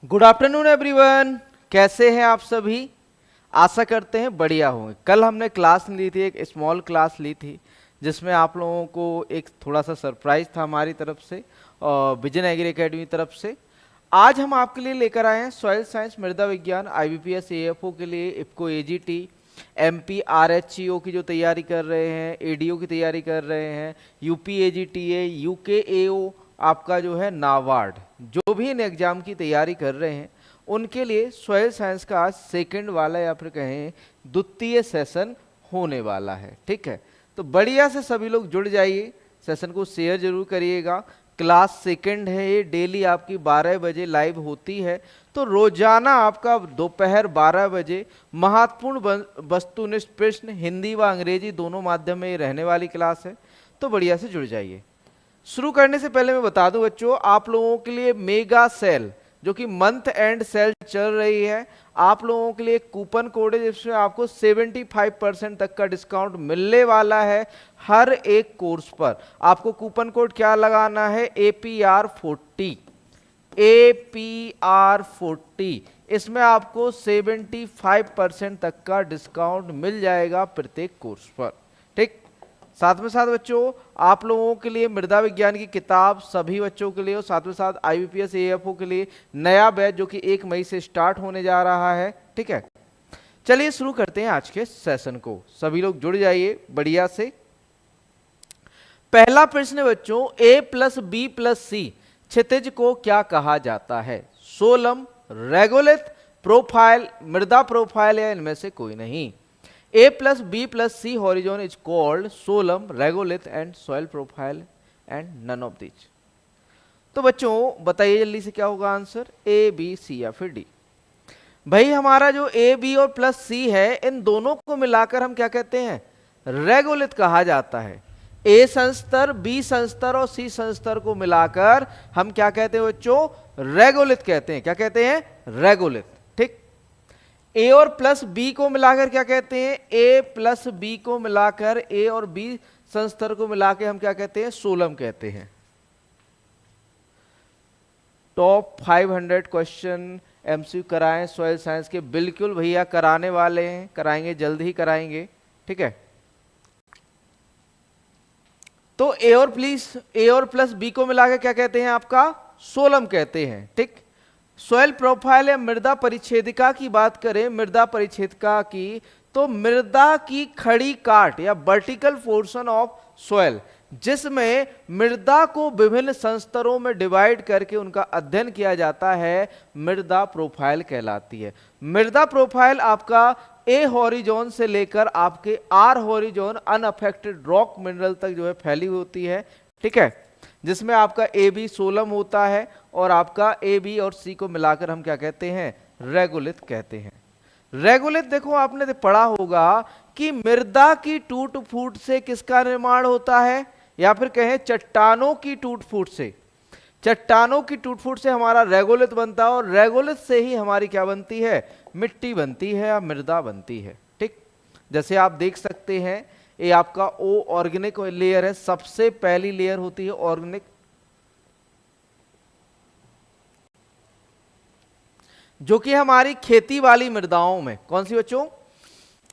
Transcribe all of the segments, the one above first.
Good afternoon everyone. कैसे हैं आप सभी? आशा करते हैं बढ़िया होंगे। कल हमने क्लास ली थी, एक स्मॉल क्लास ली थी जिसमें आप लोगों को एक थोड़ा सा सरप्राइज था हमारी तरफ से और विजन एग्री एकेडमी तरफ से। आज हम आपके लिए लेकर आए हैं सॉइल साइंस, मृदा विज्ञान, IBPS AFO के लिए, इफको AGT, MP RHEO की जो तैयारी कर रहे हैं, ADO की तैयारी कर रहे हैं, UP AGTA, UKAO, आपका जो है नाबार्ड, जो भी इन एग्जाम की तैयारी कर रहे हैं उनके लिए सॉइल साइंस का आज सेकंड वाला या फिर कहें द्वितीय सेशन होने वाला है। ठीक है, तो बढ़िया से सभी लोग जुड़ जाइए, सेशन को शेयर जरूर करिएगा। क्लास सेकंड है ये, डेली आपकी 12 बजे लाइव होती है। तो रोजाना आपका दोपहर 12 बजे महत्वपूर्ण वस्तुनिष्ठ प्रश्न हिंदी व अंग्रेजी दोनों माध्यम में ये रहने वाली क्लास है। तो बढ़िया से जुड़ जाइए। शुरू करने से पहले मैं बता दूं बच्चों, आप लोगों के लिए मेगा सेल जो कि मंथ एंड सेल चल रही है, आप लोगों के लिए कूपन कोड है जिसमें आपको 75% तक का डिस्काउंट मिलने वाला है। हर एक कोर्स पर आपको कूपन कोड क्या लगाना है? APR40। APR40, इसमें आपको 75% तक का डिस्काउंट मिल जाएगा प्रत्येक कोर्स पर। ठीक, साथ में साथ बच्चों आप लोगों के लिए मृदा विज्ञान की किताब सभी बच्चों के लिए, और साथ में साथ IBPS AFO के लिए नया बैच जो कि 1 मई से स्टार्ट होने जा रहा है। ठीक है, चलिए शुरू करते हैं आज के सेशन को। सभी लोग जुड़ जाइए बढ़िया से। पहला प्रश्न बच्चों, A+B+C क्षितिज को क्या कहा जाता है? सोलम, रेगोलिथ, प्रोफाइल, मृदा प्रोफाइल या इनमें से कोई नहीं। A+B+C horizon is called solemn, regolith and soil profile and none of these। तो बच्चों बताइए जल्दी से क्या होगा आंसर, A, B, C या फिर D। भाई हमारा जो A, B और +C है, इन दोनों को मिलाकर हम क्या कहते हैं? रेगोलिथ कहा जाता है। A संस्तर, B संस्तर और C संस्तर को मिलाकर हम क्या कहते हैं बच्चों? रेगोलिथ कहते हैं। क्या कहते हैं? रेगोलिथ। ठीक, A और +B को मिलाकर क्या कहते हैं? A+B को मिलाकर, A और B संस्तर को मिलाकर हम क्या कहते हैं? सोलम कहते हैं। टॉप 500 क्वेश्चन MCQ कराएं सॉइल साइंस के, बिल्कुल भैया कराने वाले हैं, कराएंगे, जल्द ही कराएंगे। ठीक है, तो A और +B को मिलाकर क्या कहते हैं? आपका सोलम कहते हैं। ठीक, सॉइल प्रोफाइल या मृदा परिच्छेदिका की बात करें, मृदा परिच्छेदिका की, तो मृदा की खड़ी काट या वर्टिकल पोर्शन ऑफ सॉइल, जिसमें मृदा को विभिन्न संस्तरों में डिवाइड करके उनका अध्ययन किया जाता है, मृदा प्रोफाइल कहलाती है। मृदा प्रोफाइल आपका A हॉरिजॉन से लेकर आपके R horizon unaffected rock mineral तक जो है फैली होती है। ठीक है, जिसमें आपका AB सोलम होता है और आपका AB और C को मिलाकर हम क्या कहते हैं? रेगोलिथ कहते हैं। रेगोलिथ देखो आपने पढ़ा होगा कि मृदा की टूट फूट से किसका निर्माण होता है, या फिर कहें चट्टानों की टूट फूट से। चट्टानों की टूट फूट से हमारा रेगोलिथ बनता है और रेगोलिथ से ही हमारी क्या बनती है? मिट्टी बनती है या मृदा बनती है। ठीक, जैसे आप देख सकते हैं ये आपका O ऑर्गेनिक लेयर है, सबसे पहली लेयर होती है ऑर्गेनिक, जो कि हमारी खेती वाली मृदाओं में, कौन सी बच्चों?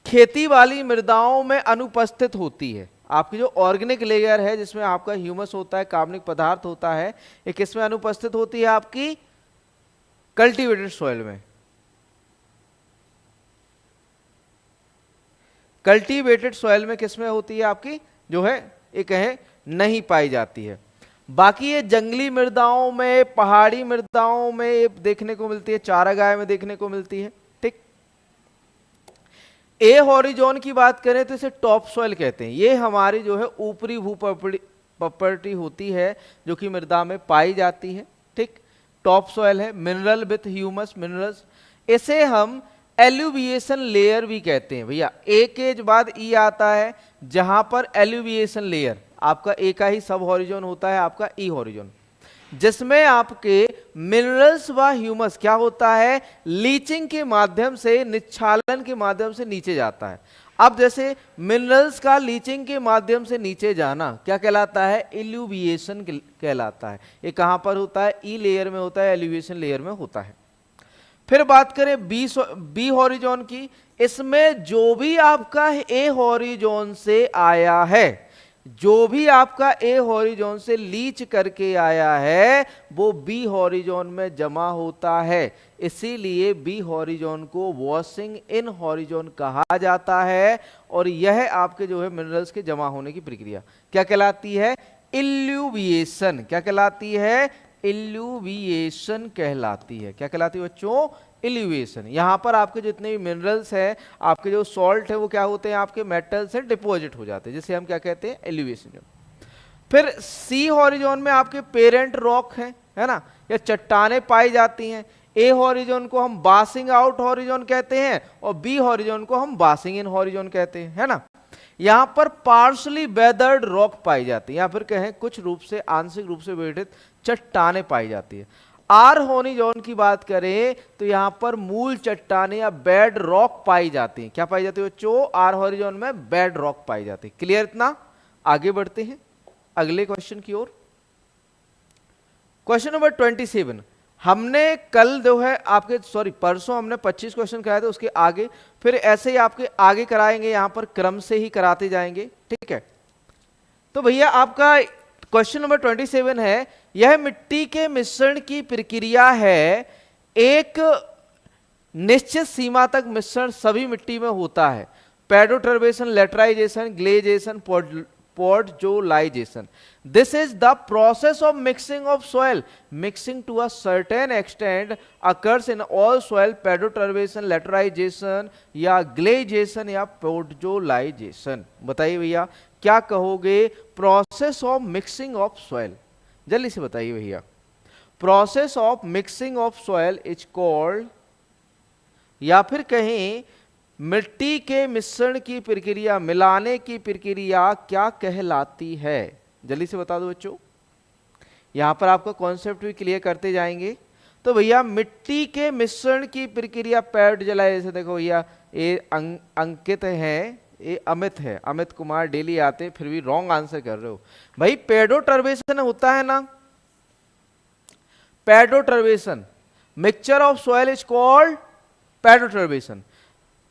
खेती वाली मृदाओं में अनुपस्थित होती है। आपकी जो ऑर्गेनिक लेयर है जिसमें आपका ह्यूमस होता है, कार्बनिक पदार्थ होता है, ये किसमें अनुपस्थित होती है? आपकी कल्टीवेटेड सॉइल में। कल्टीवेटेड सॉइल में किसमें होती है? आपकी जो है एक है नहीं पाई जाती है। बाकी ये जंगली मृदाओं में, पहाड़ी मृदाओं में ये देखने को मिलती है, चारागाह में देखने को मिलती है। ठीक, A हॉरिजॉन की बात करें तो इसे टॉप सॉइल कहते हैं। ये हमारी जो है ऊपरी भू प्रॉपर्टी होती है जो कि मृदा में पाई जाती है। ठीक, टॉप सॉइल है, मिनरल विथ ह्यूमस मिनरल्स। इसे हम एल्यूविएशन लेयर भी कहते हैं। भैया A के बाद E आता है, जहां पर एल्यूविएशन लेयर आपका A का ही सब हॉरिजॉन होता है, आपका E हॉरिजॉन, जिसमें आपके मिनरल्स व ह्यूमस क्या होता है? लीचिंग के माध्यम से, निच्छालन के माध्यम से नीचे जाता है। अब जैसे मिनरल्स का लीचिंग के माध्यम से नीचे जाना क्या कहलाता है? एल्यूविएशन कहलाता है। ये कहां पर होता है? ई लेयर में होता है, एल्यूविएशन लेयर में होता है। फिर बात करें बी हॉरिजॉन की, इसमें जो भी आपका ए हॉरिजॉन से आया है, जो भी आपका ए हॉरिजॉन से लीच करके आया है वो बी हॉरिजॉन में जमा होता है, इसीलिए बी हॉरिजॉन को वॉशिंग इन हॉरिजॉन कहा जाता है। और यह आपके जो है मिनरल्स के जमा होने की प्रक्रिया क्या कहलाती है? इल्यूविएशन। क्या कहलाती है? इल्यूविएशन कहलाती है। क्या कहलाती है बच्चों? इल्यूविएशन। यहां पर आपके जितने भी मिनरल्स हैं, आपके जो सॉल्ट है वो क्या होते हैं? आपके मेटल से डिपॉजिट हो जाते हैं, जिसे हम क्या कहते हैं? इल्यूविएशन। फिर सी हॉरिजॉन में आपके पेरेंट रॉक है ना, या चट्टानें पाई जाती हैं। ए हॉरिजॉन को हम बासिंग आउट हॉरिजॉन कहते हैं और बी हॉरिजॉन को हम बासिंग इन हॉरिजॉन कहते हैं, है ना। यहां पर पार्शली वेदर्ड रॉक पाई जाती है, या फिर कहें कुछ रूप से, आंशिक रूप से वेदित चट्टानें पाई जाती है। आर हॉरिजॉन की बात करें तो यहां पर मूल चट्टानें या बेड रॉक पाई जाती हैं। क्या पाई जाती है बच्चों? आर हॉरिजॉन में बेड रॉक पाई जाती है। क्लियर इतना? आगे बढ़ते हैं अगले क्वेश्चन की ओर। Question number 27। हमने कल जो है आपके परसों हमने 25 क्वेश्चन कराए थे, उसके आगे फिर ऐसे ही आपके आगे कराएंगे, यहां पर क्रम से ही कराते जाएंगे, ठीक है। तो भैया आपका क्वेश्चन नंबर 27 है, यह मिट्टी के मिश्रण की प्रक्रिया है, एक निश्चित सीमा तक मिश्रण सभी मिट्टी में होता है। पेडोटर्बेशन, laterisation, ग्लेजेशन, पोर्टजोलाइजेशन। This is the process of mixing of soil. Mixing to a certain extent occurs in all soil. Pedoturbation, lateralization या ग्लेजेशन या पोर्टजोलाइजेशन। बताइए भैया क्या कहोगे? Process of mixing of soil, जल्दी से बताइए भैया। Process of mixing of soil is called, या फिर कहें मिट्टी के मिश्रण की प्रक्रिया, मिलाने की प्रक्रिया क्या कहलाती है? जल्दी से बता दो बच्चों, यहां पर आपका कॉन्सेप्ट भी क्लियर करते जाएंगे। तो भैया मिट्टी के मिश्रण की प्रक्रिया पेडोटर्बेशन, देखो भैया ये अंकित है, ये अमित है, अमित कुमार डेली आते फिर भी रॉन्ग आंसर कर रहे हो भाई। पेडोटर्बेशन होता है ना, pedoturbation, mixture of soil is called pedoturbation.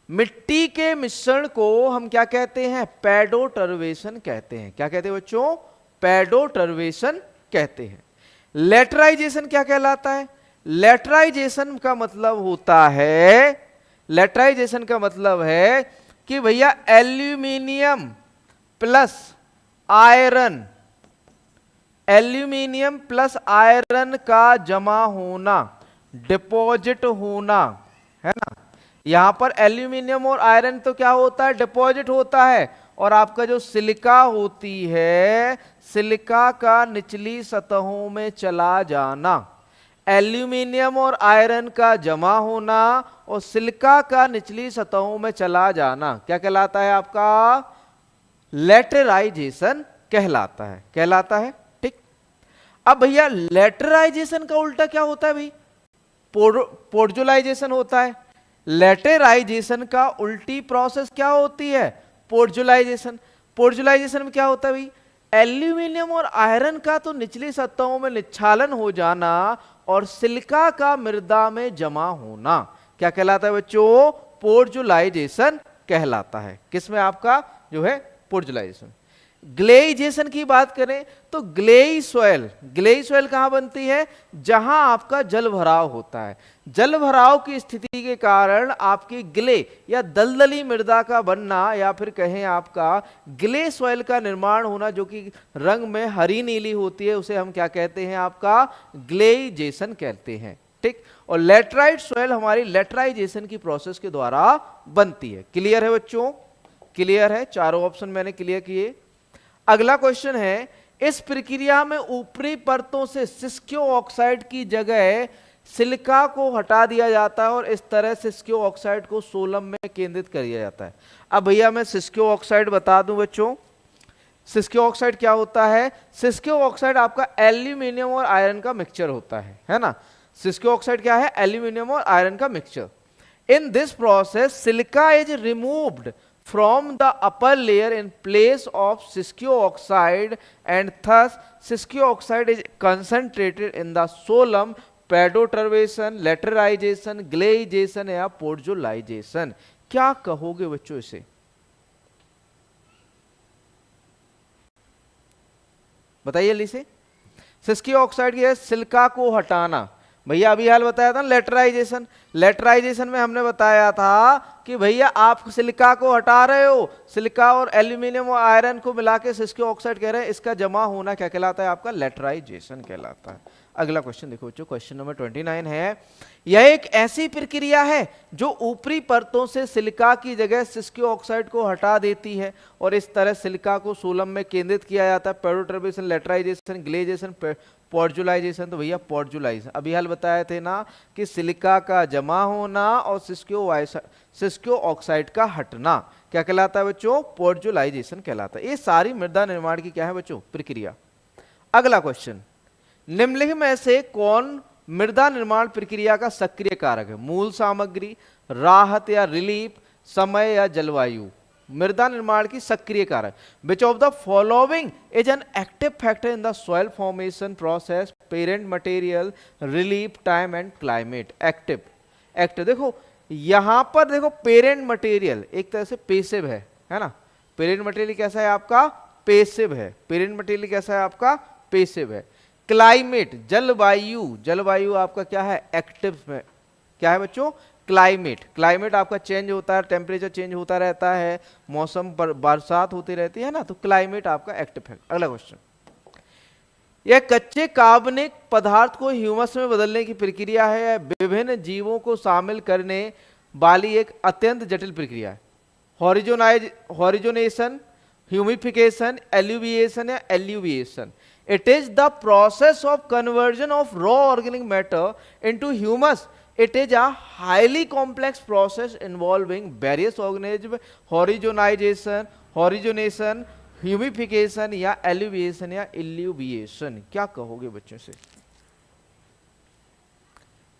मिट्टी के मिश्रण को हम क्या कहते हैं? पेडोटर्बेशन कहते हैं। क्या कहते हैं बच्चों? पेडोटर्बेशन कहते हैं। लेटराइजेशन क्या कहलाता है? लेटराइजेशन का मतलब होता है, लेटराइजेशन का मतलब है कि भैया aluminium plus iron, aluminium plus iron का जमा होना, डिपॉजिट होना, है ना। यहां पर एल्यूमिनियम और आयरन तो क्या होता है? डिपॉजिट होता है। और आपका जो सिलिका होती है, सिलिका का निचली सतहों में चला जाना, एल्यूमिनियम और आयरन का जमा होना और सिलिका का निचली सतहों में चला जाना क्या कहलाता है? आपका लेटराइजेशन कहलाता है। कहलाता है, ठीक। अब भैया लेटराइजेशन का उल्टा क्या होता है भाई? पोर्टजोलाइजेशन होता है। लेटराइजेशन का उल्टी प्रोसेस क्या होती है? पोर्टजोलाइजेशन। पोर्टजोलाइजेशन में क्या होता है भाई? एल्यूमिनियम और आयरन का तो निचली सतहों में निच्छालन हो जाना और सिलिका का मृदा में जमा होना क्या कहलाता है बच्चों? पोर्टजोलाइजेशन कहलाता है। किसमें आपका जो है पोर्टजोलाइजेशन। ग्लेइजेशन की बात करें तो ग्लेई सॉइल, ग्लेई सॉइल कहां बनती है? जहां आपका जल भराव होता है। जल भराव की स्थिति के कारण आपकी ग्ले या दलदली मृदा का बनना, या फिर कहें आपका ग्ले सॉइल का निर्माण होना, जो कि रंग में हरी नीली होती है, उसे हम क्या कहते हैं? आपका ग्लेइजेशन कहते हैं, ठीक। और लेटराइट सॉइल हमारी लेटराइजेशन की प्रोसेस के द्वारा बनती है। क्लियर है बच्चों? क्लियर है? चारों ऑप्शन मैंने क्लियर किए। अगला क्वेश्चन है, इस प्रक्रिया में ऊपरी परतों से सिस्कियो ऑक्साइड की जगह सिलिका को हटा दिया जाता है और इस तरह सिस्कियो ऑक्साइड को सोलम में केंद्रित कर दिया जाता है। अब भैया मैं सिस्कियो ऑक्साइड बता दूं बच्चों, सिस्कियो ऑक्साइड क्या होता है? सिस्कियो ऑक्साइड आपका एल्यूमिनियम और आयरन का मिक्सचर होता है ना। सिस्कियो ऑक्साइड क्या है? एल्यूमिनियम और आयरन का mixture. In this process silica is removed from the upper layer in place of siskio oxide and thus siskio oxide is concentrated in the solum pedoturbation, laterization, gleization या podzolization? क्या कहोगे बच्चों इसे? बताइए जल्दी से। सिस्की ऑक्साइड की है सिलिका को हटाना। भैया अभी हाल बताया था लेटराइजेशन। लेटराइजेशन में हमने बताया था कि भैया आप सिलिका को हटा रहे हो, सिलिका और एल्यूमिनियम और आयरन को मिला के सिस्की ऑक्साइड कह रहे हैं, इसका जमा होना क्या कहलाता है? आपका लेटराइजेशन कहलाता है। अगला क्वेश्चन देखो बच्चों, क्वेश्चन नंबर 29 है, यह एक ऐसी प्रक्रिया है जो ऊपरी परतों से सिलिका की जगह सिस्की ऑक्साइड को हटा देती है और इस तरह सिलिका को सोलम में केंद्रित किया जाता है। पेडोटर्वेशन, लेटराइजेशन, ग्लेइजेशन, पोर्जुलाइजेशन। तो भैया पोर्जुलाइजेशन अभी हाल बताए थे ना कि सिलिका का जमा होना और सिस्को ऑक्साइड का हटना क्या कहलाता है बच्चों? पोर्जुलाइजेशन कहलाता है। ये सारी मृदा निर्माण की क्या है बच्चों? प्रक्रिया। अगला क्वेश्चन, निम्नलिखित में से कौन मृदा निर्माण प्रक्रिया का सक्रिय कारक है? मूल सामग्री, राहत या रिलीफ, समय या जलवायु? मृदा निर्माण की सक्रिय कारक, which of the following is an active factor in the soil formation process? Parent material, relief, time and climate. Active, active देखो यहां पर देखो, पेरेंट मटेरियल एक तरह से पेसिव है ना? पेरेंट मटेरियल कैसा है आपका? पेसिव है। पेरेंट मटेरियल कैसा है आपका? पेसिव है। क्लाइमेट, जलवायु, जलवायु आपका क्या है? एक्टिव में। क्या है बच्चों? क्लाइमेट। क्लाइमेट आपका चेंज होता है, टेम्परेचर चेंज होता रहता है, मौसम पर बरसात होती रहती है ना, तो क्लाइमेट आपका एक्टिव है। अगला क्वेश्चन, यह कच्चे कार्बनिक पदार्थ को ह्यूमस में बदलने की प्रक्रिया है, विभिन्न जीवों को शामिल करने वाली एक अत्यंत जटिल प्रक्रिया है। हॉरिजोनेशन, ह्यूमिफिकेशन, एल्यूविएशन या एल्यूविएशन? It is the process of conversion of raw organic matter into humus. It is a highly complex process involving various organisms. Horizonation, humification या एल्यूविएशन या इल्यूविएशन? क्या कहोगे बच्चों से?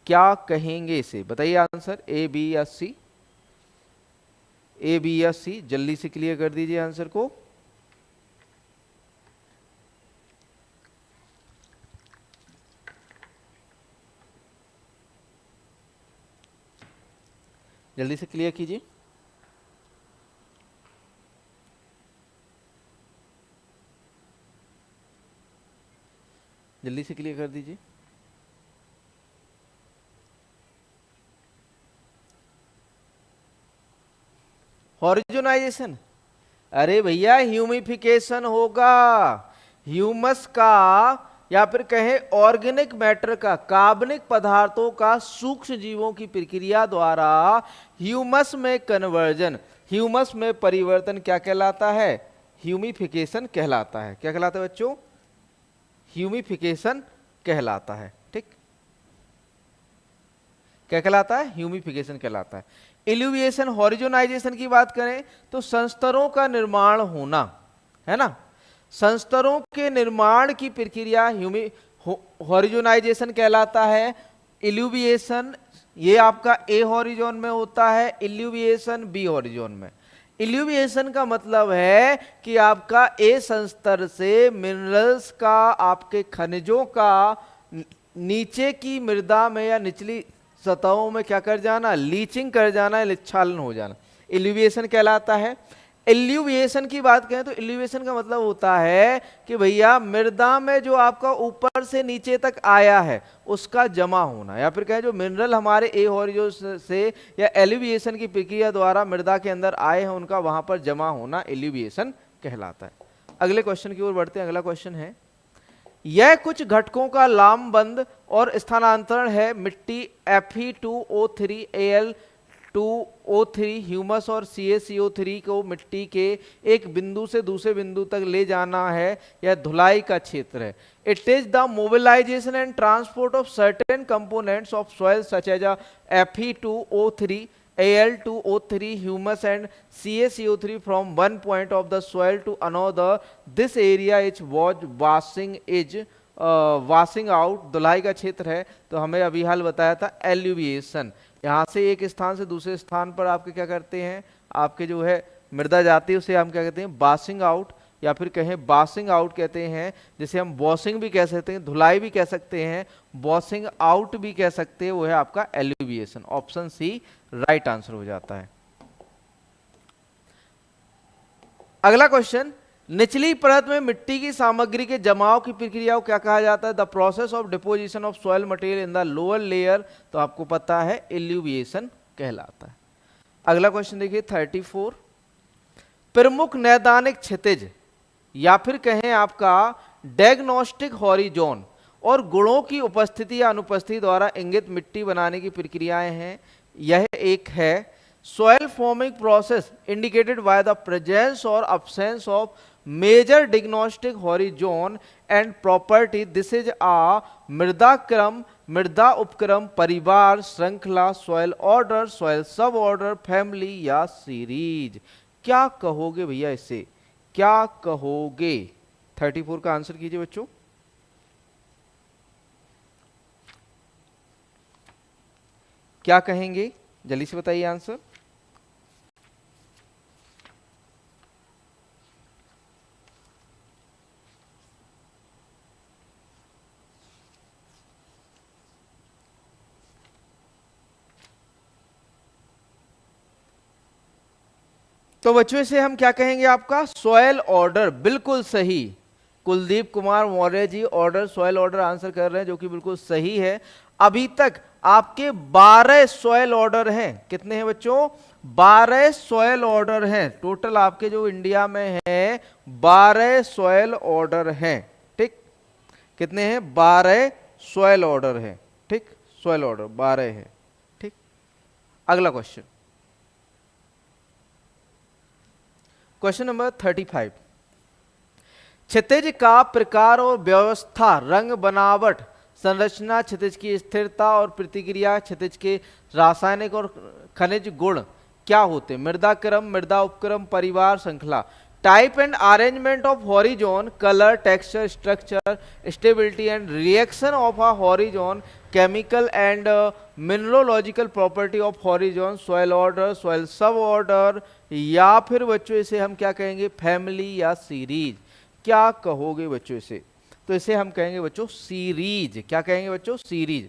क्या कहेंगे इसे? बताइए आंसर, ए, बी या सी? ए, बी या सी? जल्दी से क्लियर कर दीजिए आंसर को। जल्दी से क्लियर कीजिए। जल्दी से क्लियर कर दीजिए। हॉरिजोनाइजेशन? अरे भैया ह्यूमिफिकेशन होगा। ह्यूमस का या फिर कहें ऑर्गेनिक मैटर का, कार्बनिक पदार्थों का सूक्ष्म जीवों की प्रक्रिया द्वारा ह्यूमस में कन्वर्जन, ह्यूमस में परिवर्तन क्या कहलाता है? ह्यूमिफिकेशन कहलाता है। क्या कहलाता है बच्चों? ह्यूमिफिकेशन कहलाता है। ठीक, क्या कहलाता है? ह्यूमिफिकेशन कहलाता है। इल्यूविएशन, हॉरिजोनाइजेशन की बात करें तो संस्तरों का निर्माण होना, है ना? संस्तरों के निर्माण की प्रक्रिया हॉरिजोनाइजेशन कहलाता है। इल्यूविएशन ये आपका ए हॉरिजोन में होता है, इल्यूविएशन बी हॉरिजोन में। इल्यूविएशन का मतलब है कि आपका ए संस्तर से मिनरल्स का, आपके खनिजों का नीचे की मृदा में या निचली सतहों में क्या कर जाना? लीचिंग कर जाना, लिच्छालन हो जाना, इल्यूविएशन कहलाता है। इल्यूविएशन की बात करें तो इल्यूविएशन का मतलब होता है कि भैया मृदा में जो आपका ऊपर से नीचे तक आया है उसका जमा होना, या फिर कहें जो मिनरल हमारे ए हॉरिजोन से या एल्यूविएशन की प्रक्रिया द्वारा मृदा के अंदर आए हैं उनका वहां पर जमा होना इल्यूविएशन कहलाता है। अगले क्वेश्चन की ओर बढ़ते हैं। अगला क्वेश्चन है, यह कुछ घटकों का लामबंद और स्थानांतरण है। मिट्टी Fe2O3Al2O3 ह्यूमस और CaCO3 को मिट्टी के एक बिंदु से दूसरे बिंदु तक ले जाना है, यह धुलाई का क्षेत्र है। It is the mobilisation and transport of certain components of soil such as Fe2O3, Al2O3, humus and CaCO3 from one point of the soil to another. This area is washing out, धुलाई का क्षेत्र है। तो हमें अभी हाल बताया था एल्यूविएशन, यहाँ से एक स्थान से दूसरे स्थान पर आपके क्या करते हैं, आपके जो है मृदा जाती है उसे हम क्या कहते हैं? Washing out. या फिर कहें बासिंग आउट कहते हैं, जिसे हम वॉशिंग भी कह सकते हैं, धुलाई भी कह सकते हैं, वॉशिंग आउट भी कह सकते हैं, वो है आपका एल्यूविएशन। ऑप्शन सी राइट आंसर हो जाता है। अगला क्वेश्चन, निचली परत में मिट्टी की सामग्री के जमाव की प्रक्रिया को क्या कहा जाता है? The process of deposition of soil material in the lower layer, तो आपको पता है एल्यूविएशन कहलाता है। अगला क्वेश्चन देखिए 34, प्रमुख नैदानिक क्षितिज या फिर कहें आपका डायग्नोस्टिक हॉरिजॉन और गुणों की उपस्थिति या अनुपस्थिति द्वारा इंगित मिट्टी बनाने की प्रक्रियाएं हैं। यह एक है soil forming process indicated by the presence or absence of major diagnostic horizon and property. This is a मृदा क्रम, मृदा उपक्रम, परिवार, श्रृंखला, soil order, soil सब ऑर्डर, फैमिली या सीरीज। क्या कहोगे भैया इससे, क्या कहोगे? 34 का आंसर कीजिए बच्चों। क्या कहेंगे, जल्दी से बताइए आंसर। तो बच्चों से हम क्या कहेंगे, आपका सॉयल ऑर्डर। बिल्कुल सही, Kuldeep Kumar Maurya ji order, soil order answer कर रहे हैं, जो कि बिल्कुल सही है। अभी तक आपके 12 सॉयल ऑर्डर हैं। कितने हैं बच्चों? 12 सॉयल ऑर्डर हैं टोटल आपके जो इंडिया में है, 12 सॉयल ऑर्डर हैं। ठीक, कितने हैं? 12 सॉयल ऑर्डर हैं। ठीक, सॉयल ऑर्डर 12 है। ठीक, अगला क्वेश्चन, क्वेश्चन नंबर 35, क्षितिज का प्रकार और व्यवस्था, रंग बनावट, संरचना, क्षितिज की स्थिरता और प्रतिक्रिया, क्षितिज के रासायनिक और खनिज गुण क्या होते हैं? मृदा क्रम, मृदा उपक्रम, परिवार, श्रृंखला। Type and arrangement of horizon, colour, texture, structure, stability and reaction of a horizon, chemical and mineralogical property of horizon, soil order, soil सब ऑर्डर, या फिर बच्चों इसे हम क्या कहेंगे, फैमिली या सीरीज। क्या कहोगे बच्चों इसे? तो इसे हम कहेंगे बच्चों सीरीज। क्या कहेंगे बच्चों? Series.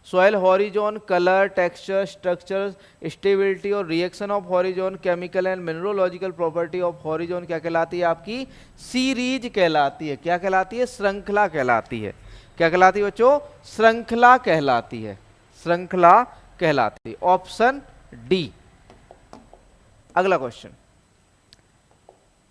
Soil horizon, colour, texture, structure, stability और reaction of horizon, chemical and mineralogical property of horizon क्या कहलाती है? आपकी सीरीज कहलाती है। क्या कहलाती है? श्रृंखला कहलाती है। क्या कहलाती है बच्चों? श्रृंखला कहलाती है। श्रृंखला कहलाती है। Option D. अगला क्वेश्चन,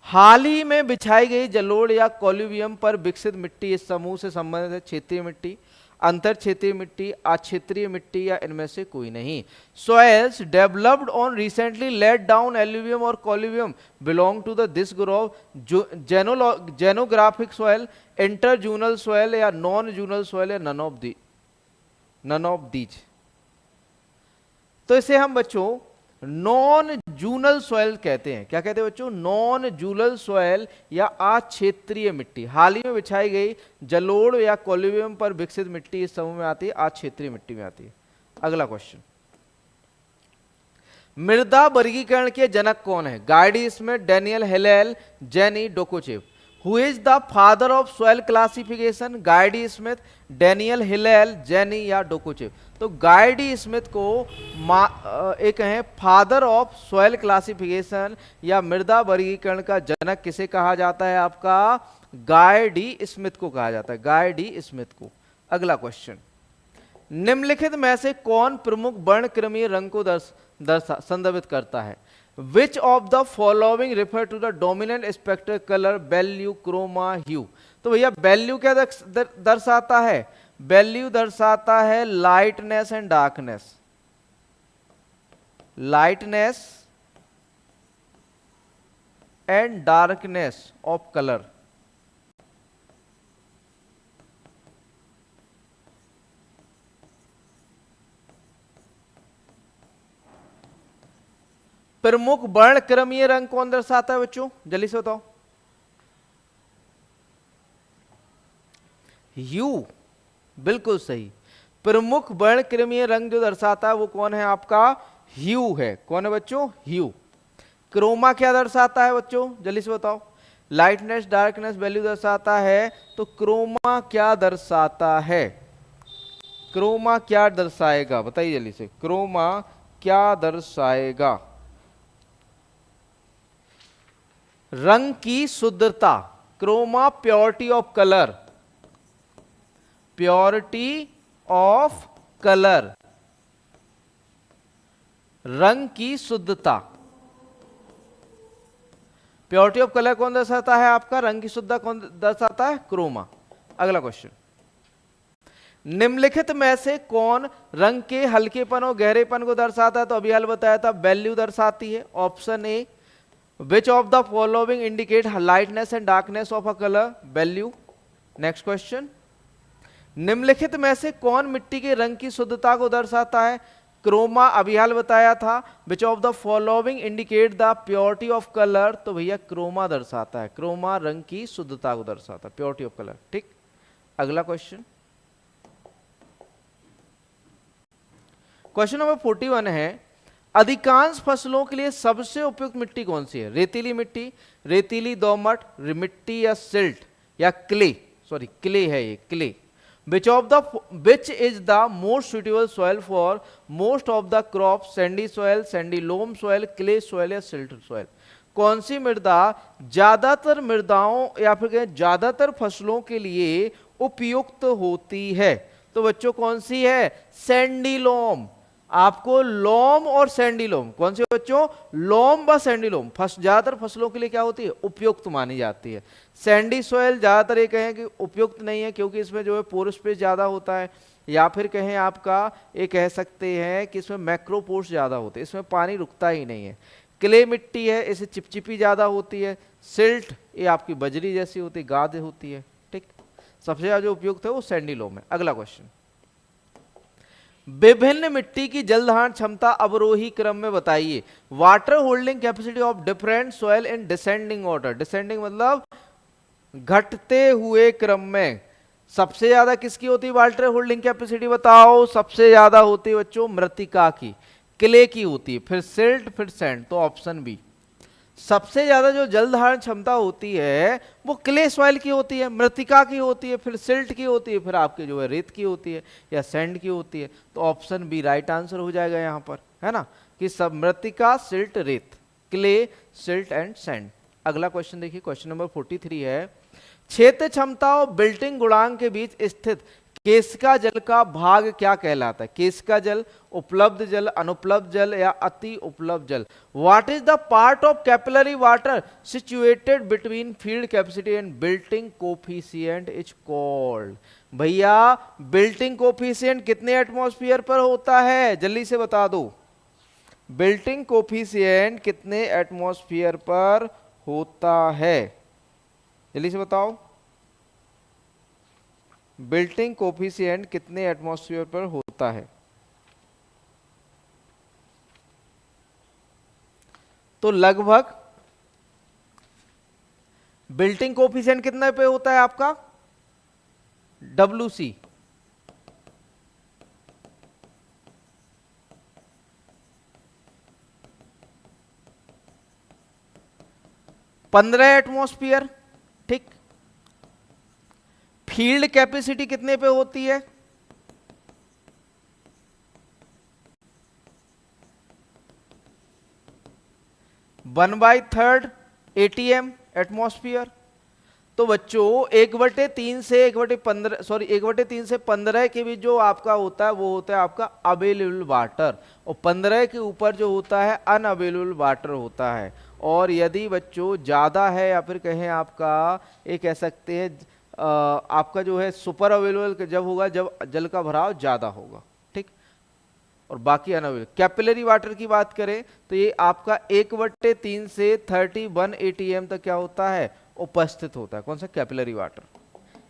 हाल ही में बिछाई गई जलोढ़ या कॉल्यूवियम पर विकसित मिट्टी इस समूह से संबंधित है? क्षेत्रीय मिट्टी, अंतर क्षेत्रीय मिट्टी, अक्षेत्रीय मिट्टी या इनमें से कोई नहीं। Soils developed on recently laid down alluvium और colluvium belong to the this group, जेनोग्राफिक सॉइल, इंटरजूनल सॉइल या नॉन जूनल सॉइल या नन ऑफ दीज। तो इसे हम बच्चों नॉन जूनल सॉइल कहते हैं। क्या कहते हैं बच्चों? नॉन जूनल सॉइल या अक्षेत्रीय मिट्टी। हाल ही में बिछाई गई जलोढ़ या कॉल्यूवियम पर विकसित मिट्टी इस समूह में आती है, अक्षेत्रीय मिट्टी में आती है। अगला क्वेश्चन, मृदा वर्गीकरण के जनक कौन है? Gardy Smith, Daniel Hillel, Jenny Dokuchaev. Who is the father of soil classification? Gardy Smith, Daniel Hillel, Jenny या डोकोचेव। तो गार्डी स्मिथ को एक है फादर ऑफ सॉइल क्लासिफिकेशन या मृदा वर्गीकरण का जनक किसे कहा जाता है? आपका गार्डी स्मिथ को कहा जाता है, गार्डी स्मिथ को। अगला क्वेश्चन, निम्नलिखित में से कौन प्रमुख वर्णक्रमीय रंग को संदर्भित करता है? Which of the following refer to the dominant spectral color, value, chroma, hue? तो भैया वैल्यू क्या दर्शाता है? वैल्यू दर्शाता है lightness and darkness, lightness and darkness of colour. प्रमुख वर्णक्रमीय रंग कौन दर्शाता है बच्चों? जल्दी से बताओ। ह्यू, बिल्कुल सही। प्रमुख वर्णक्रमीय रंग जो दर्शाता है वो कौन है? आपका ह्यू है। कौन है बच्चों? ह्यू। क्रोमा क्या दर्शाता है बच्चों? जल्दी से बताओ। लाइटनेस डार्कनेस वैल्यू दर्शाता है, तो क्रोमा क्या दर्शाता है? क्रोमा क्या दर्शाएगा बताइए जल्दी से, क्रोमा क्या दर्शाएगा? रंग की शुद्धता, chroma purity of colour, purity of colour, रंग की शुद्धता। प्योरिटी ऑफ कलर कौन दर्शाता है आपका? रंग की शुद्धता कौन दर्शाता है? क्रोमा। अगला क्वेश्चन, निम्नलिखित में से कौन रंग के हल्केपन और गहरेपन को दर्शाता है? तो अभी हाल बताया था, वैल्यू दर्शाती है। Option A, which of the following indicate lightness and darkness of a colour? Value. Next question, निम्नलिखित में से कौन मिट्टी के रंग की शुद्धता को दर्शाता है? क्रोमा, अभी हाल बताया था। Which of the following indicate the purity of colour? तो भैया क्रोमा दर्शाता है, क्रोमा रंग की शुद्धता को दर्शाता है, प्योरिटी ऑफ कलर। ठीक, अगला क्वेश्चन, क्वेश्चन नंबर 41 है, अधिकांश फसलों के लिए सबसे उपयुक्त मिट्टी कौन सी है? रेतीली मिट्टी, रेतीली दोमट मिट्टी, या सिल्ट, या क्ले? सॉरी क्ले है ये, clay. Which is the most suitable soil for most of the crops? Sandy soil, sandy loam soil, clay soil या silt soil? कौन सी मृदा ज्यादातर मृदाओं या फिर कहें ज्यादातर फसलों के लिए उपयुक्त होती है? तो बच्चों कौन सी है? सैंडी लोम। आपको लोम और सैंडी लोम, कौन सी बच्चों? लोम व सैंडी लोम ज्यादातर फसलों के लिए क्या होती है? उपयुक्त मानी जाती है। सैंडी सॉइल ज्यादातर ये कहें कि उपयुक्त नहीं है, क्योंकि इसमें जो है पोर स्पेस ज्यादा होता है, या फिर कहें आपका ये कह सकते हैं कि इसमें मैक्रोपोर्स ज्यादा होते हैं, इसमें पानी रुकता ही नहीं है। क्ले मिट्टी है, इसे चिपचिपी ज्यादा होती है। सिल्ट ये आपकी बजरी जैसी होती है, गाद होती है। ठीक, सबसे ज्यादा जो उपयुक्त है वो सैंडी लोम है। अगला क्वेश्चन, विभिन्न मिट्टी की जल धारण क्षमता अवरोही क्रम में बताइए। Water holding capacity of different soil in descending order. Descending मतलब घटते हुए क्रम में सबसे ज्यादा किसकी होती है वाटर होल्डिंग कैपेसिटी? बताओ। सबसे ज्यादा होती है बच्चों मृतिका की, क्ले की होती है, फिर सिल्ट, फिर सैंड। तो ऑप्शन बी, सबसे ज्यादा जो जल धारण क्षमता होती है वो क्ले सॉइल की होती है, मृतिका की होती है, फिर सिल्ट की होती है, फिर आपके जो है रेत की होती है या सैंड की होती है। तो ऑप्शन बी राइट आंसर हो जाएगा यहाँ पर, है ना, कि सब मृतिका, सिल्ट, रेत, क्ले, सिल्ट एंड सैंड। अगला क्वेश्चन देखिए, क्वेश्चन नंबर 43 है, क्षेत्र क्षमता और बिल्टिंग गुणांक के बीच स्थित केशिका जल का भाग क्या कहलाता है? केशिका जल, उपलब्ध जल, अनुपलब्ध जल या अति उपलब्ध जल? What is the part of capillary water situated between field capacity and wilting coefficient is called? भैया बिल्टिंग कोफिशिएंट कितने एटमॉस्फेयर पर होता है? जल्दी से बता दो, बिल्टिंग कोफिशिएंट कितने एटमॉस्फेयर पर होता है? जल्दी से बताओ, बिल्टिंग कोफिशिएंट कितने एटमॉस्फेयर पर होता है? तो लगभग बिल्टिंग कोफिशिएंट कितने पे होता है आपका? WC, पंद्रह एटमॉस्फेयर। ठीक, फील्ड कैपेसिटी कितने पे होती है? 1/3 ATM एटमॉस्फेयर। तो बच्चों 1/3 से 1/15 सॉरी 1/3 से 15 के बीच जो आपका होता है वो होता है आपका अवेलेबल वाटर, और 15 के ऊपर जो होता है अनअवेलेबल वाटर होता है। और यदि बच्चों ज़्यादा है या फिर कहें आपका ये कह सकते हैं आपका जो है सुपर अवेलेबल जब होगा जब जल का भराव ज़्यादा होगा। ठीक, और बाकी अनअवेलेबल। कैपिलरी वाटर की बात करें तो ये आपका 1/3 से 31 ATM तक क्या होता है? उपस्थित होता है। कौन सा? Capillary water.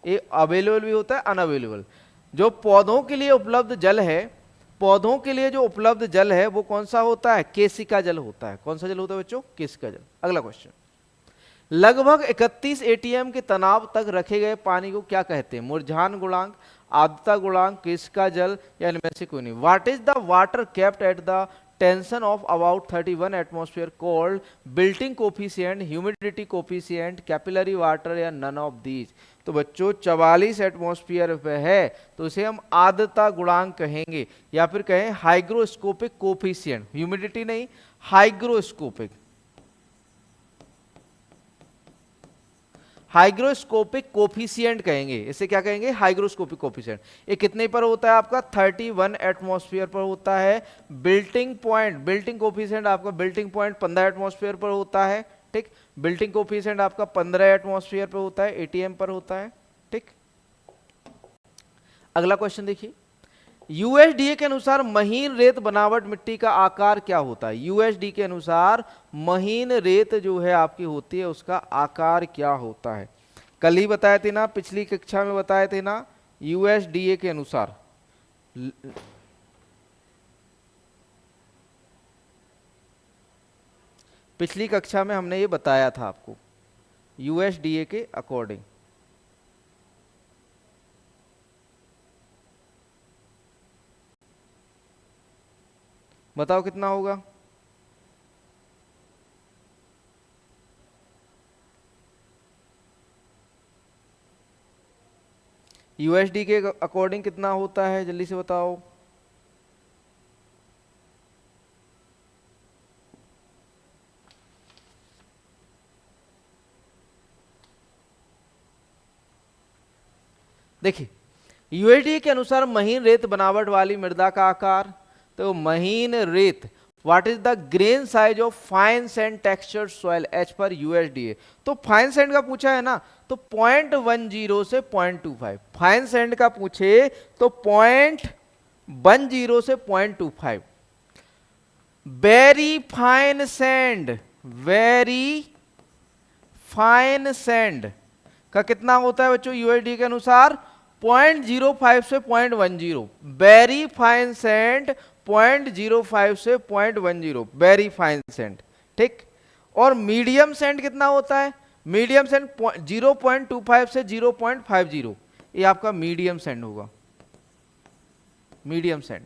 ये अवेलेबल भी होता है, अनअवेलेबल। जो पौधों के लिए उपलब्ध जल है, पौधों के लिए जो उपलब्ध जल है वो कौन सा होता है? केशिका जल होता है। कौन सा जल होता है बच्चों? केशिका जल। अगला क्वेश्चन, लगभग 31 ATM के तनाव तक रखे गए पानी को क्या कहते हैं? मुरझान गुणांक, आर्द्रता गुणांक, केशिका जल, या इनमें से कोई नहीं? What is the water kept at the tension of about 31 atmosphere called wilting coefficient, humidity coefficient, capillary water या नन ऑफ दीज। तो बच्चों 44 एटमॉस्फेयर पे है तो इसे हम आर्द्रता गुणांक कहेंगे या फिर कहें हाइग्रोस्कोपिक कोफिशिएंट, ह्यूमिडिटी नहीं हाइग्रोस्कोपिक, हाइग्रोस्कोपिक कोफिशिएंट कहेंगे। इसे क्या कहेंगे? Hygroscopic coefficient. ये कितने पर होता है आपका? 31 एटमॉस्फेयर पर होता है। बिल्टिंग पॉइंट, बिल्टिंग कोफिशिएंट आपका बिल्टिंग पॉइंट 15 एटमॉस्फेयर पर होता है, ठीक। बिल्टिंग कोफिशिएंट आपका 15 एटमॉस्फेयर पर होता है, एटीएम पर होता है, ठीक। अगला क्वेश्चन देखिए, यूएसडीए के अनुसार महीन रेत बनावट मिट्टी का आकार क्या होता है? यूएसडी के अनुसार महीन रेत जो है आपकी होती है उसका आकार क्या होता है? कल ही बताए थे ना, पिछली कक्षा में बताए थे ना, यूएसडीए के अनुसार पिछली कक्षा में हमने ये बताया था आपको, यूएसडीए के अकॉर्डिंग। बताओ कितना होगा? यूएसडी के अकॉर्डिंग कितना होता है, जल्दी से बताओ। देखिए, यूएसडी के अनुसार महीन रेत बनावट वाली मृदा का आकार, तो महीन रेत, what is the grain size of fine sand textured soil as per USDA. तो फाइन सैंड का पूछा है ना, तो 0.10 से 0.25। फाइन सैंड का पूछे तो 0.10 से 0.25। Very fine sand, very fine sand का कितना होता है बच्चों यूएसडी के अनुसार? 0.05 से 0.10। वेरी फाइन सैंड 0.05 से 0.10, वेरी फाइन सैंड, ठीक। और मीडियम सैंड कितना होता है? मीडियम सैंड 0.25 से 0.50, ये आपका मीडियम सैंड होगा। मीडियम सैंड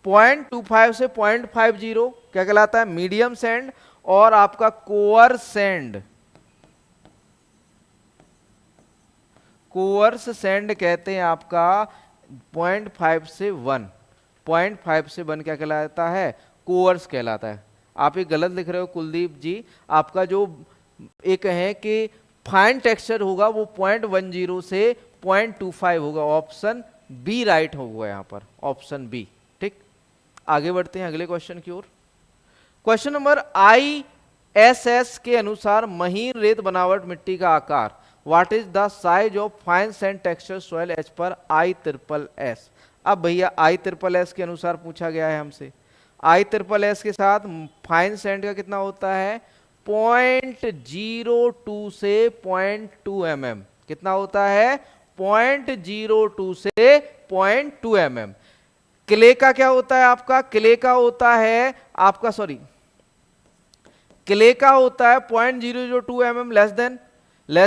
0.25 से 0.50 क्या कहलाता है? Medium sand. और आपका कोअर सैंड, कोअर्स सैंड कहते हैं आपका 0.5 से 1, 0.5 से 1 क्या कहलाता है? कोअर्स कहलाता है। आप ये गलत लिख रहे हो कुलदीप जी, आपका जो एक है कि फाइन टेक्सचर होगा वो 0.10 से 0.25 होगा। ऑप्शन बी राइट होगा यहाँ पर, ऑप्शन बी, ठीक। आगे बढ़ते हैं अगले क्वेश्चन की ओर। क्वेश्चन नंबर ISS के अनुसार महीन रेत बनावट मिट्टी का आकार, what is the size of fine sand texture soil as per ISSS। अब भैया ISSS के अनुसार पूछा गया है हमसे। ISSS के साथ फाइन सैंड का कितना होता है? 0.02 से 0.2 mm। कितना होता है? 0.02 से 0.2 mm। क्ले का क्या होता है आपका? क्ले का होता है आपका, सॉरी, क्ले का होता है 0.002 mm, लेस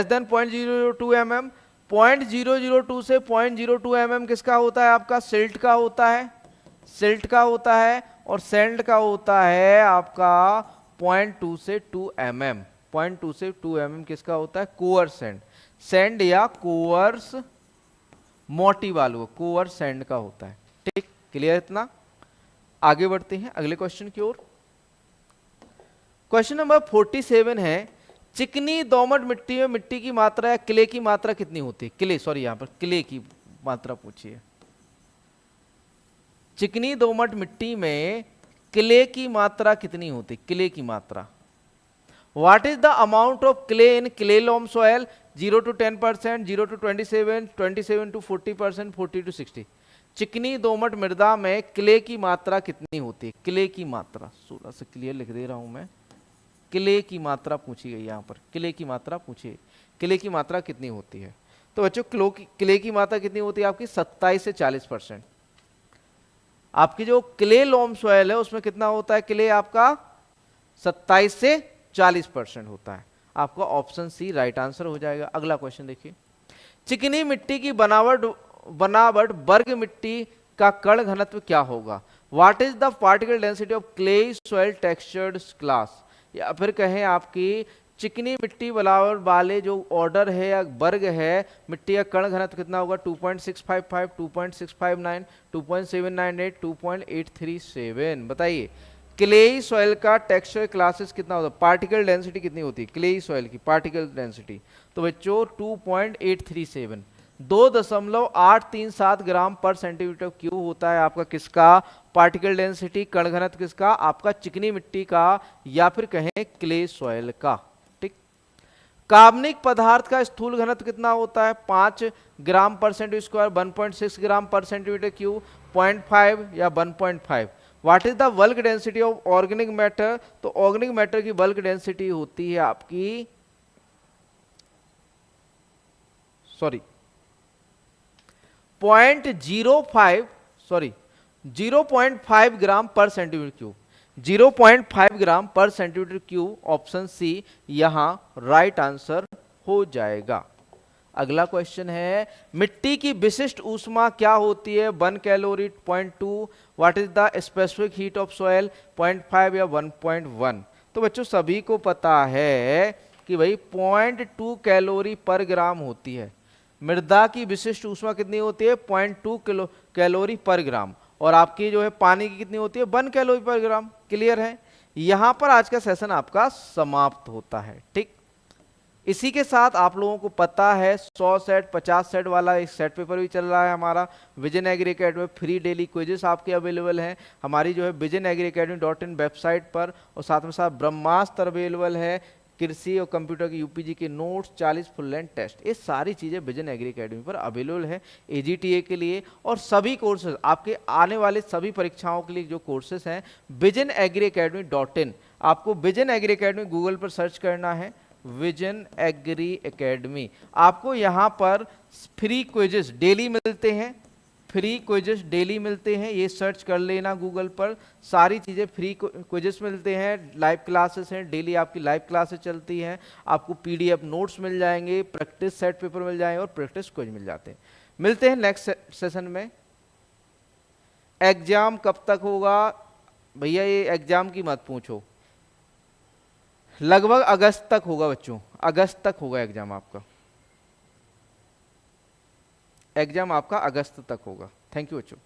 देन 0.002 mm। 0.002 से 0.02 mm किसका होता है आपका? सिल्ट का होता है, सिल्ट का होता है। और सैंड का होता है आपका 0.2 से 2 mm। 0.2 से 2 mm किसका होता है? Core sand. सैंड या कोअर्स मोटी वालू, कोअर सैंड का होता है, ठीक। क्लियर इतना? आगे बढ़ते हैं अगले क्वेश्चन की ओर। क्वेश्चन नंबर 47 है, चिकनी दोमट मिट्टी में मिट्टी की मात्रा या क्ले की मात्रा कितनी होती है? क्ले, सॉरी, यहां पर क्ले की मात्रा पूछी है। चिकनी दोमट मिट्टी में क्ले की मात्रा कितनी होती है? क्ले की मात्रा। What is the amount of clay in clay Lomb soil? 0 to 10%, 0 to 27, 27 to 40%, 40 to 60। चिकनी दोमट मृदा में क्ले की मात्रा कितनी होती है? क्ले की मात्रा, थोड़ा सा क्लियर लिख दे रहा हूं मैं। क्ले की मात्रा पूछी गई यहाँ पर, क्ले की मात्रा पूछी है। क्ले की मात्रा कितनी होती है? तो बच्चों क्ले की मात्रा कितनी होती है आपकी? 27 से 40%। आपकी जो क्ले लॉम सॉयल है उसमें कितना होता है क्ले आपका? 27 से 40% होता है। आपका ऑप्शन सी राइट आंसर हो जाएगा। अगला क्वेश्चन देखिए, चिकनी मिट्टी की बनावट वर्ग मिट्टी का कण घनत्व क्या होगा? What is the particle density of clay soil textured class, या फिर कहें आपकी चिकनी मिट्टी बराबर वाले जो ऑर्डर है या वर्ग है मिट्टी का कण घनत्व कितना होगा 2.655, 2.659, 2.798, 2.837। बताइए क्लेई सॉइल का टेक्सचर क्लासेस कितना होता है, पार्टिकल डेंसिटी कितनी होती है क्लेई सॉइल की पार्टिकल डेंसिटी, तो बच्चों 2.837, 2.837 ग्राम पर सेंटीमीटर क्यूब होता है आपका किसका पार्टिकल डेंसिटी, कण घनत्व किसका, आपका चिकनी मिट्टी का या फिर कहें क्ले सॉइल का। ठीक, कार्बनिक पदार्थ का स्थूल घनत्व कितना होता है 5 ग्राम पर सेंटीमीटर स्क्वायर, 1.6 ग्राम पर सेंटीमीटर क्यूब, 0.5 या 1.5। What is the bulk density of organic matter, तो ऑर्गेनिक मैटर की बल्क डेंसिटी होती है आपकी 0.5 ग्राम पर सेंटीमीटर क्यूब, 0.5 ग्राम पर सेंटीमीटर क्यूब, ऑप्शन सी यहां राइट आंसर हो जाएगा। अगला क्वेश्चन है मिट्टी की विशिष्ट ऊष्मा क्या होती है 1 calorie, 0.2, what is the specific heat of soil 0.5 या 1.1। तो बच्चों सभी को पता है कि भाई 0.2 कैलोरी पर ग्राम होती है, मृदा की विशिष्ट ऊष्मा कितनी होती है 0.2 कैलोरी पर ग्राम, और आपकी जो है पानी की कितनी होती है 1 कैलोरी पर ग्राम। क्लियर है, यहां पर आज का सेशन आपका समाप्त होता है। ठीक, इसी के साथ आप लोगों को पता है 100 सेट 50 सेट वाला एक सेट पेपर भी चल रहा है हमारा विजन एग्री अकेडमी में, फ्री डेली क्विजेस आपके अवेलेबल हैं हमारी जो है visionagriacademy.in वेबसाइट पर, और साथ में साथ ब्रह्मास्त्र अवेलेबल है, कृषि और कंप्यूटर के यूपीजी के नोट्स, 40 फुल लेंथ टेस्ट, ये सारी चीज़ें विजन एग्री अकेडमी पर अवेलेबल है एजीटीए के लिए। और सभी कोर्सेज आपके आने वाले सभी परीक्षाओं के लिए जो कोर्सेज हैं visionagriacademy.in, आपको विजन एग्री अकेडमी गूगल पर सर्च करना है, विजन एग्री अकेडमी, आपको यहाँ पर फ्री क्विजेस डेली मिलते हैं, फ्री क्विजेस डेली मिलते हैं, ये सर्च कर लेना गूगल पर, सारी चीज़ें फ्री क्विजेस मिलते हैं, लाइव क्लासेस हैं, डेली आपकी लाइव क्लासेस चलती हैं, आपको पीडीएफ नोट्स मिल जाएंगे, प्रैक्टिस सेट पेपर मिल जाएंगे और प्रैक्टिस क्विज मिल जाते हैं। मिलते हैं नेक्स्ट सेशन में। एग्जाम कब तक होगा भैया, ये एग्जाम की मत पूछो, लगभग अगस्त तक होगा बच्चों, अगस्त तक होगा एग्जाम आपका, एग्जाम आपका अगस्त तक होगा। थैंक यू बच्चों।